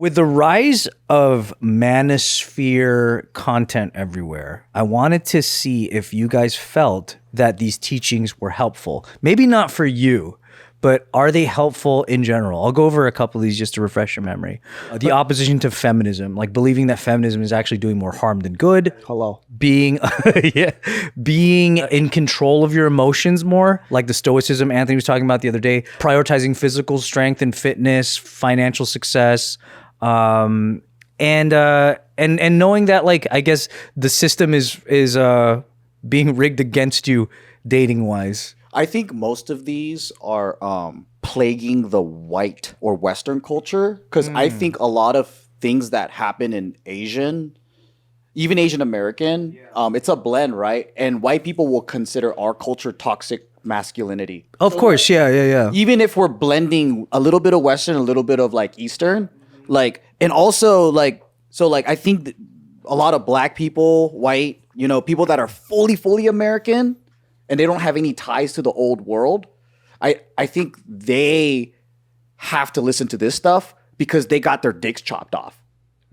With the rise of Manosphere content everywhere, I wanted to see if you guys felt that these teachings were helpful. Maybe not for you, but are they helpful in general? I'll go over a couple of these just to refresh your memory. The opposition to feminism, like believing that feminism is actually doing more harm than good. Hello. Being being in control of your emotions more, like the stoicism Anthony was talking about the other day, prioritizing physical strength and fitness, financial success, and knowing that, like, I guess the system is being rigged against you dating wise. I think most of these are plaguing the white or Western culture, because I think a lot of things that happen in even Asian American, it's a blend, right? And white people will consider our culture toxic masculinity. Of course, yeah. Even if we're blending a little bit of Western, a little bit of like Eastern, like, and also like, so like I think that a lot of black people, white, people that are fully American, and they don't have any ties to the old world, I think they have to listen to this stuff because they got their dicks chopped off.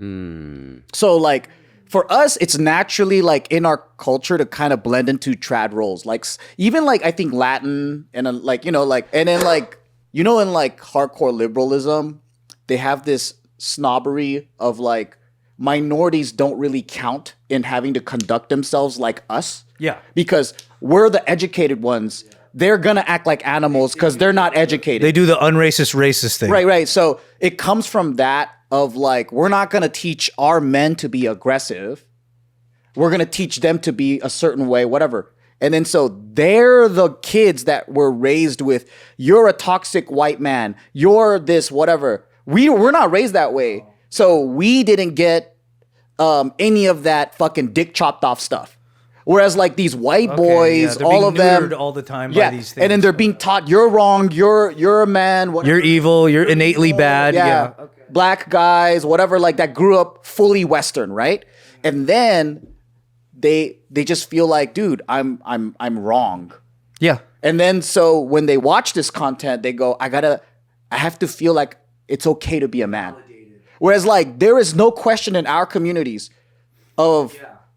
So like for us, it's naturally like in our culture to kind of blend into trad roles. Like even like I think Latin and like, like, and then like, in like hardcore liberalism, they have this snobbery of like minorities don't really count in having to conduct themselves like us. Yeah. Because we're the educated ones. They're going to act like animals because they're not educated. They do the racist thing. Right. So it comes from that of like, we're not going to teach our men to be aggressive. We're going to teach them to be a certain way, whatever. And then so they're the kids that were raised with, you're a toxic white man. You're this, whatever. We're not raised that way. So we didn't get any of that fucking dick chopped off stuff. Whereas like these white boys, all of them, all the time by these things. and then they're being taught you're wrong, you're a man, whatever. You're evil, you're innately bad. Yeah. Black guys, whatever, like that grew up fully Western, right? And then they just feel like, dude, I'm wrong. Yeah. And then so when they watch this content, they go, I have to feel like it's okay to be a man. Whereas like there is no question in our communities of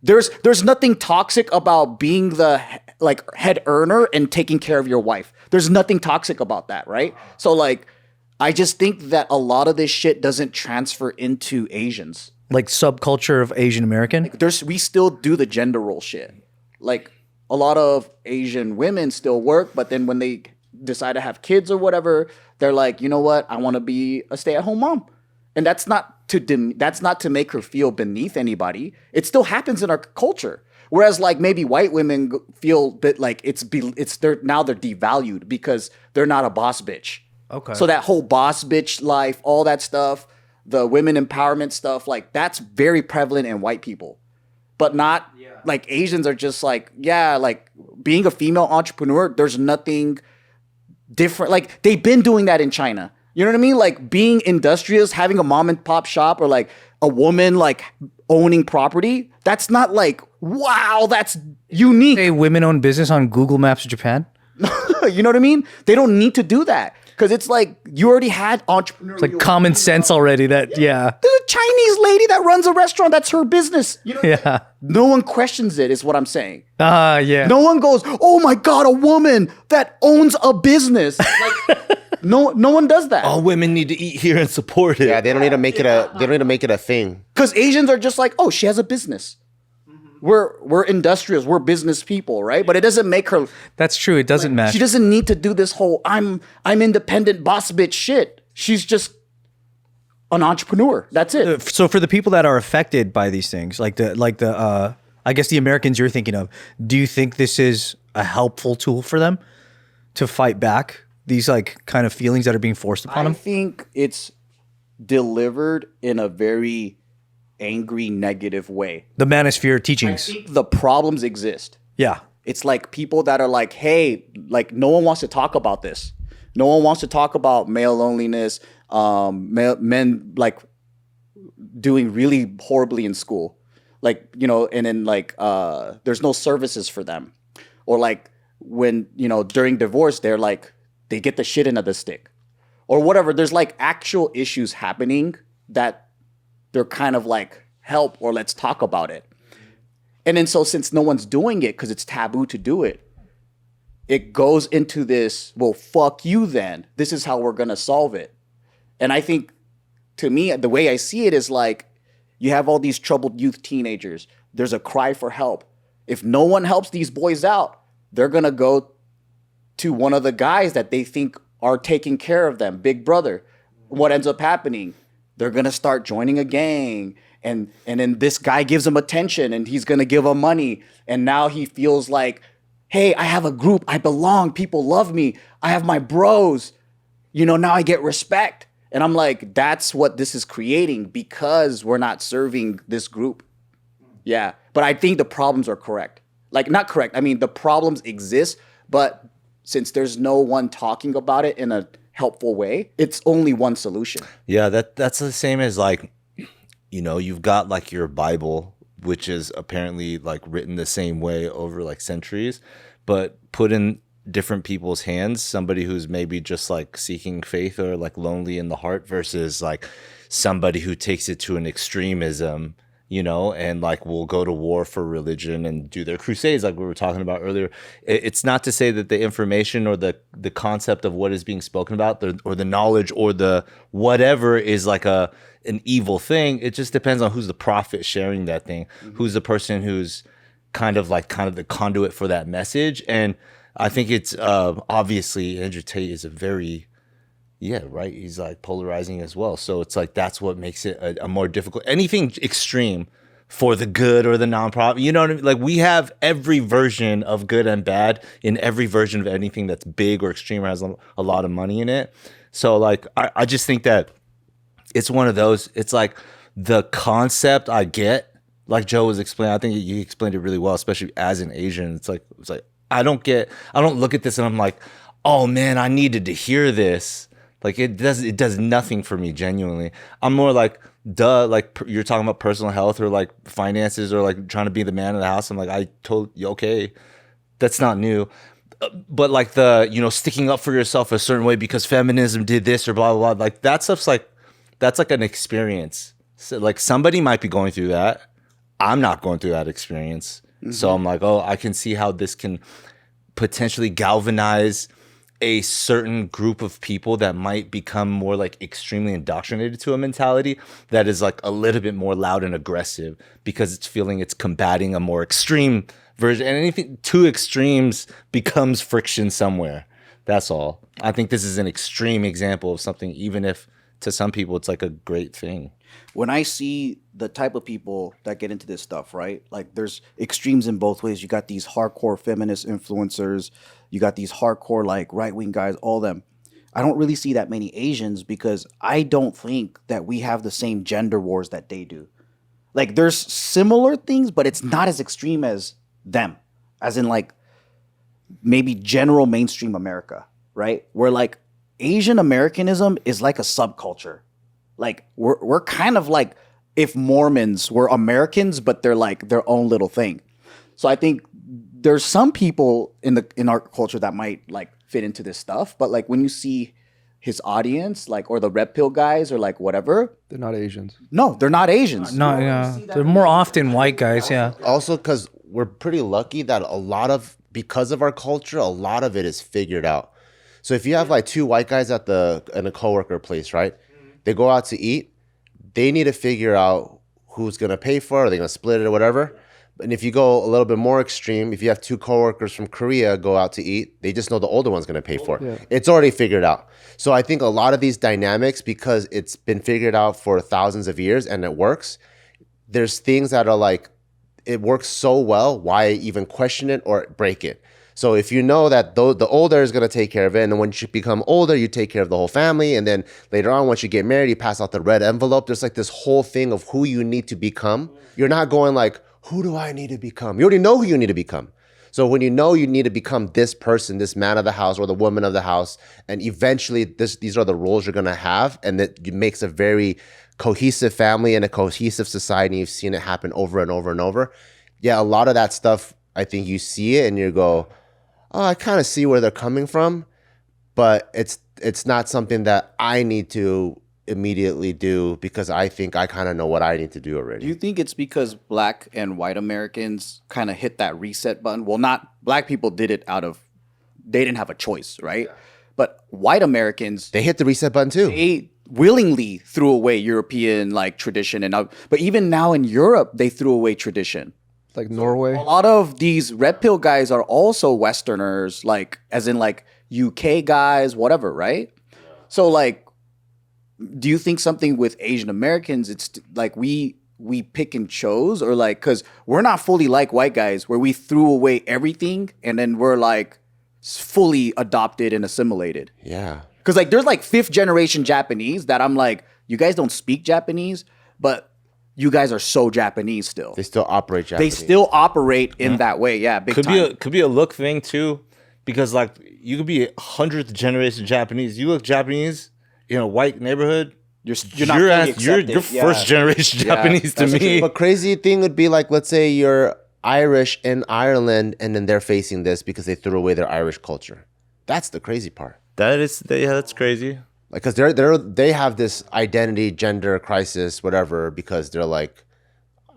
there's nothing toxic about being the like head earner and taking care of your wife. There's nothing toxic about that, right? So like I just think that a lot of this shit doesn't transfer into Asians. Like subculture of Asian American? Like we still do the gender role shit. Like a lot of Asian women still work, but then when they decide to have kids or whatever, they're like, you know what? I want to be a stay-at-home mom. And that's not to make her feel beneath anybody. It still happens in our culture. Whereas like maybe white women feel that like they're devalued because they're not a boss bitch. Okay. So that whole boss bitch life, all that stuff, the women empowerment stuff, like that's very prevalent in white people. But not like Asians are just like, like being a female entrepreneur, there's nothing different. Like they've been doing that in China. You know what I mean? Like being industrious, having a mom and pop shop, or like a woman like owning property. That's not like, wow, that's unique. Hey, women own business on Google Maps Japan? You know what I mean? They don't need to do that. Because it's like you already had entrepreneurial. It's like common sense already that, There's a Chinese lady that runs a restaurant. That's her business. You know what I mean? No one questions it, is what I'm saying. Yeah. No one goes, oh my God, a woman that owns a business. Like, no one does that. All women need to eat here and support it. Yeah, they don't need to make it a. They don't need to make it a thing. Because Asians are just like, oh, she has a business. We're industrious. We're business people, right? But it doesn't make her. That's true. It doesn't match. She doesn't need to do this whole I'm independent boss bitch shit. She's just an entrepreneur. That's it. So for the people that are affected by these things, like the I guess the Americans you're thinking of, do you think this is a helpful tool for them to fight back these like kind of feelings that are being forced upon them? I think it's delivered in a very angry, negative way. The Manosphere teachings. I think the problems exist. Yeah. It's like people that are like, hey, like no one wants to talk about this. No one wants to talk about male loneliness, men like doing really horribly in school. Like, and then like there's no services for them. Or like when, during divorce, they're like, they get the shit into the stick. Or whatever. There's like actual issues happening that they're kind of like, help or let's talk about it. And then so since no one's doing it because it's taboo to do it, it goes into this, well, fuck you then. This is how we're going to solve it. And I think, to me, the way I see it is like, you have all these troubled youth teenagers. There's a cry for help. If no one helps these boys out, they're going to go to one of the guys that they think are taking care of them, big brother. What ends up happening? They're going to start joining a gang. And then this guy gives them attention and he's going to give them money. And now he feels like, hey, I have a group. I belong. People love me. I have my bros. Now I get respect. And I'm like, that's what this is creating because we're not serving this group. Yeah. But I think the problems are correct. Like, not correct. I mean, the problems exist, but since there's no one talking about it in a helpful way, it's only one solution. Yeah, that's the same as like, you've got like your Bible, which is apparently like written the same way over like centuries, but put in different people's hands, somebody who's maybe just like seeking faith or like lonely in the heart versus like somebody who takes it to an extremism, and like will go to war for religion and do their crusades like we were talking about earlier. It's not to say that the information or the concept of what is being spoken about or the knowledge or the whatever is like an evil thing. It just depends on who's the prophet sharing that thing, who's the person who's kind of the conduit for that message. And I think it's obviously Andrew Tate is a very, right. He's like polarizing as well. So it's like that's what makes it a more difficult. Anything extreme for the good or the non-profit, you know what I mean? Like we have every version of good and bad in every version of anything that's big or extreme or has a lot of money in it. So like I just think that it's one of those. It's like the concept I get, like Joe was explaining. I think he explained it really well, especially as an Asian. It's like I don't look at this and I'm like, oh man, I needed to hear this. Like it does nothing for me genuinely. I'm more like, duh, like you're talking about personal health or like finances or like trying to be the man of the house. I'm like, I told you, okay, that's not new. But like the, sticking up for yourself a certain way because feminism did this or blah, blah, blah. Like that stuff's like, that's like an experience. So like somebody might be going through that. I'm not going through that experience. Mm-hmm. So I'm like, oh, I can see how this can potentially galvanize a certain group of people that might become more like extremely indoctrinated to a mentality that is like a little bit more loud and aggressive because it's feeling it's combating a more extreme version. And anything too extremes becomes friction somewhere. That's all. I think this is an extreme example of something, even if to some people it's like a great thing. When I see the type of people that get into this stuff, right? Like there's extremes in both ways. You got these hardcore feminist influencers. You got these hardcore like right-wing guys, all them. I don't really see that many Asians because I don't think that we have the same gender wars that they do. Like there's similar things, but it's not as extreme as them. As in like maybe general mainstream America, right? Where like Asian Americanism is like a subculture. Like we're kind of like if Mormons were Americans, but they're like their own little thing. So I think there's some people in our culture that might like fit into this stuff, but like when you see his audience, like or the red pill guys or like whatever, they're not Asians. No, they're not Asians. No, yeah, they're more often white guys. Yeah. Also, because we're pretty lucky that because of our culture, a lot of it is figured out. So if you have like two white guys in a coworker place, right? They go out to eat. They need to figure out who's going to pay for it. Are they going to split it or whatever? And if you go a little bit more extreme, if you have two coworkers from Korea go out to eat, they just know the older one's going to pay for it. Yeah. It's already figured out. So I think a lot of these dynamics, because it's been figured out for thousands of years and it works, there's things that are like, it works so well, why even question it or break it? So if you know that the older is going to take care of it, and then when you become older, you take care of the whole family, and then later on, once you get married, you pass out the red envelope. There's like this whole thing of who you need to become. You're not going like, who do I need to become? You already know who you need to become. So when you know you need to become this person, this man of the house or the woman of the house, and eventually these are the roles you're going to have, and that makes a very cohesive family and a cohesive society. You've seen it happen over and over and over. Yeah, a lot of that stuff, I think you see it and you go, oh, I kind of see where they're coming from, but it's not something that I need to immediately do because I think I kind of know what I need to do already. Do you think it's because black and white Americans kind of hit that reset button? Well, not black people did it they didn't have a choice, right? Yeah. But white Americans, They hit the reset button too. they willingly threw away European like tradition but even now in Europe, they threw away tradition. Like Norway. A lot of these red pill guys are also Westerners, like as in like UK guys, whatever, right? So like, do you think something with Asian Americans, it's like we pick and chose, or like, because we're not fully like white guys where we threw away everything and then we're like fully adopted and assimilated? Yeah. Because like there's like fifth generation Japanese that I'm like, you guys don't speak Japanese, but you guys are so Japanese still. They still operate They Japanese. still operate in that way. Yeah, big time. Could be a look thing too, because like you could be 100th generation Japanese. You look Japanese in a white neighborhood. You're not fully accepted. You're Yeah. first generation Japanese to that's me. But crazy thing would be like, let's say you're Irish in Ireland and then they're facing this because they threw away their Irish culture. That's the crazy part. That's crazy. Like, cause they have this identity, gender crisis, whatever, because they're like,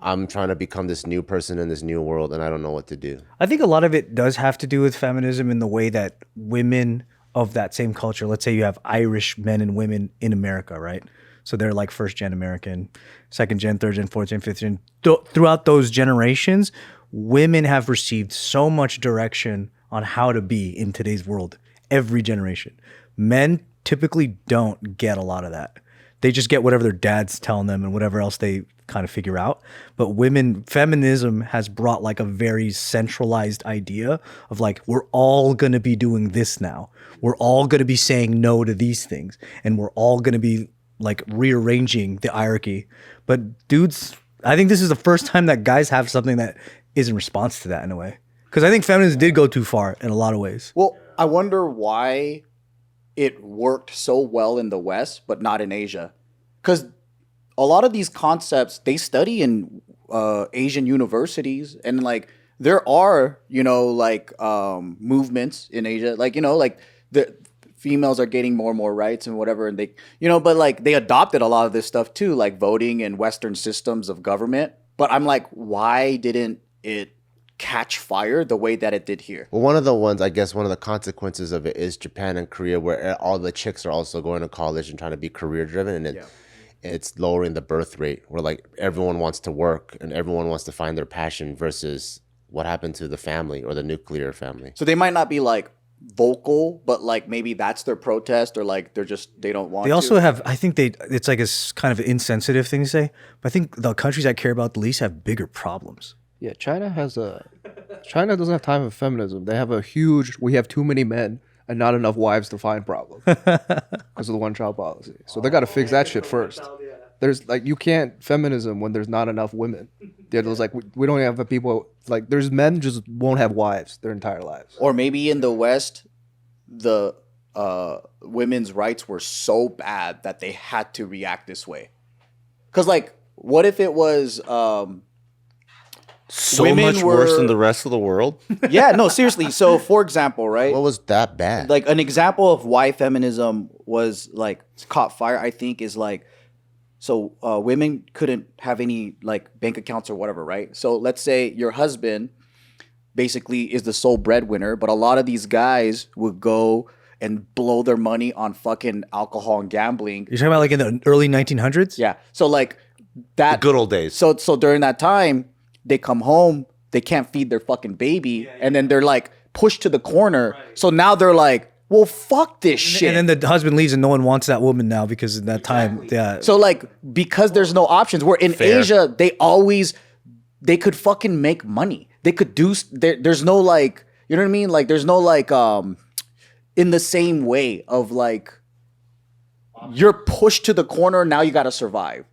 I'm trying to become this new person in this new world and I don't know what to do. I think a lot of it does have to do with feminism in the way that women of that same culture, let's say you have Irish men and women in America, right? So they're like first gen American, second gen, third gen, fourth gen, fifth gen. Throughout those generations, women have received so much direction on how to be in today's world, every generation. Men typically don't get a lot of that. They just get whatever their dad's telling them and whatever else they kind of figure out. But feminism has brought like a very centralized idea of like, we're all going to be doing this now. We're all going to be saying no to these things. And we're all going to be like rearranging the hierarchy. But dudes, I think this is the first time that guys have something that is in response to that in a way. Because I think feminism did go too far in a lot of ways. Well, I wonder why it worked so well in the West, but not in Asia. Because a lot of these concepts, they study in Asian universities. And like, there are, like movements in Asia. Like, like the females are getting more and more rights and whatever. And they, but like they adopted a lot of this stuff too, like voting and Western systems of government. But I'm like, why didn't it catch fire the way that it did here? Well, one of the consequences of it is Japan and Korea, where all the chicks are also going to college and trying to be career driven, and it's lowering the birth rate, where like everyone wants to work and everyone wants to find their passion versus what happened to the family or the nuclear family. So they might not be like vocal, but like maybe that's their protest, or like they don't want to. They also have, I think it's like a kind of insensitive thing to say, but I think the countries that care about the least have bigger problems. Yeah, China doesn't have time for feminism. They have we have too many men and not enough wives to find problems because of the one-child policy. So they got to fix that shit first. There's like, you can't feminism when there's not enough women. There's like, we don't have people, like there's men just won't have wives their entire lives. Or maybe in the West, the women's rights were so bad that they had to react this way. Because like, what if it was So women much worse than the rest of the world. Yeah, no, seriously. So for example, right? What was that bad? Like an example of why feminism was like caught fire, I think, is like, so women couldn't have any like bank accounts or whatever, right? So let's say your husband basically is the sole breadwinner, but a lot of these guys would go and blow their money on fucking alcohol and gambling. You're talking about like in the early 1900s? Yeah. So like that The good old days. So during that time, they come home, they can't feed their fucking baby, and then they're like pushed to the corner. Right. So now they're like, well, fuck this shit. And then the husband leaves and no one wants that woman now because at that time, yeah. So like, because there's no options, where in Asia, they could fucking make money. They could do, there's no like, you know what I mean? Like there's no like, in the same way of like, you're pushed to the corner, now you got to survive.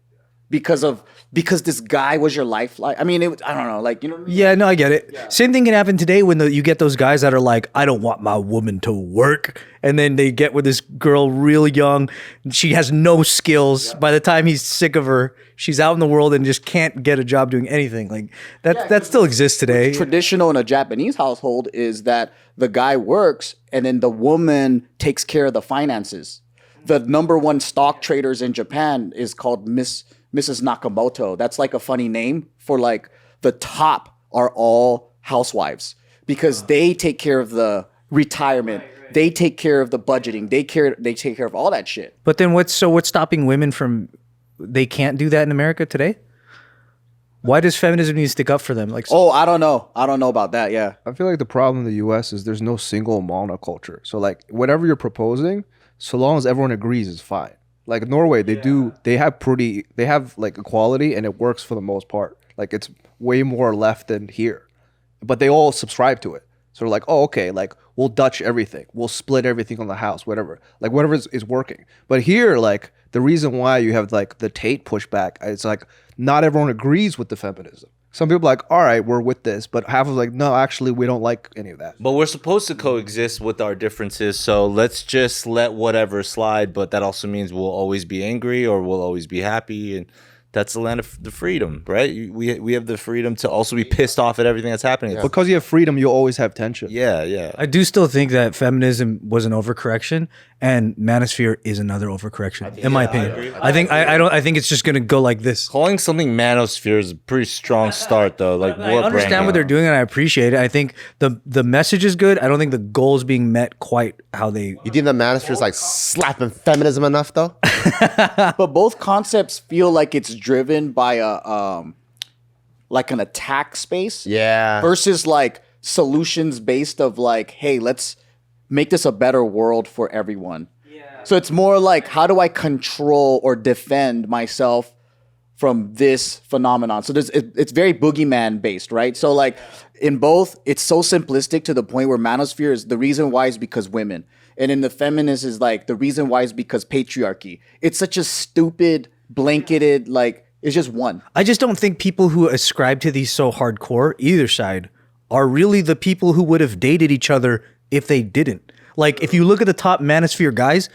Because this guy was your lifeline. I mean, I don't know, like, you know what I mean? Yeah, no, I get it. Yeah. Same thing can happen today when you get those guys that are like, I don't want my woman to work. And then they get with this girl really young. And she has no skills. Yeah. By the time he's sick of her, she's out in the world and just can't get a job doing anything. Like that still exists today. Traditional in a Japanese household is that the guy works and then the woman takes care of the finances. the #1 stock traders in Japan is called Mrs. Nakamoto. That's like a funny name for like the top are all housewives because they take care of the retirement. They take care of the budgeting. They take care of all that shit. But then what's stopping women from, they can't do that in America today? Why does feminism need to stick up for them? Like, Oh, I don't know. I don't know about that. Yeah. I feel like the problem in the U.S. is there's no single monoculture. So like whatever you're proposing, so long as everyone agrees, is fine. Like Norway, they have like equality and it works for the most part. Like it's way more left than here, but they all subscribe to it. So they're like, oh, okay, like we'll Dutch everything, we'll split everything on the house, whatever. Like whatever is working. But here, like the reason why you have like the Tate pushback, it's like not everyone agrees with the feminism. Some people are like, all right, we're with this, but half is like, no, actually, we don't like any of that. But we're supposed to coexist with our differences, so let's just let whatever slide. But that also means we'll always be angry or we'll always be happy, and that's the land of the freedom, right? We have the freedom to also be pissed off at everything that's happening. Yeah. Because you have freedom, you always have tension. Yeah. I do still think that feminism was an overcorrection, and Manosphere is another overcorrection, in my opinion. I think it's just gonna go like this. Calling something Manosphere is a pretty strong start, though. Like, I understand what they're doing, and I appreciate it. I think the message is good. I don't think the goal is being met quite how they. You think the Manosphere is like slapping feminism enough, though? But both concepts feel like it's driven by a like an attack space. Yeah. Versus like solutions based of like, hey, let's make this a better world for everyone. Yeah. So it's more like, how do I control or defend myself from this phenomenon? So it's very boogeyman based, right? So like in both, it's so simplistic to the point where Manosphere is the reason why is because women. And in the feminist is like the reason why is because patriarchy. It's such a stupid, blanketed, like it's just one. I just don't think people who ascribe to these so hardcore, either side, are really the people who would have dated each other if they didn't. Like, if you look at the top Manosphere guys,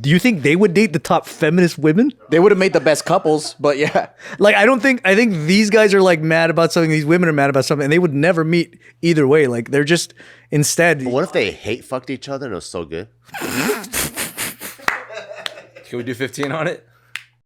do you think they would date the top feminist women? They would have made the best couples, but yeah. Like, I think these guys are like mad about something, these women are mad about something, and they would never meet either way. Like, they're just instead. But what if they hate fucked each other and it was so good? Can we do 15 on it?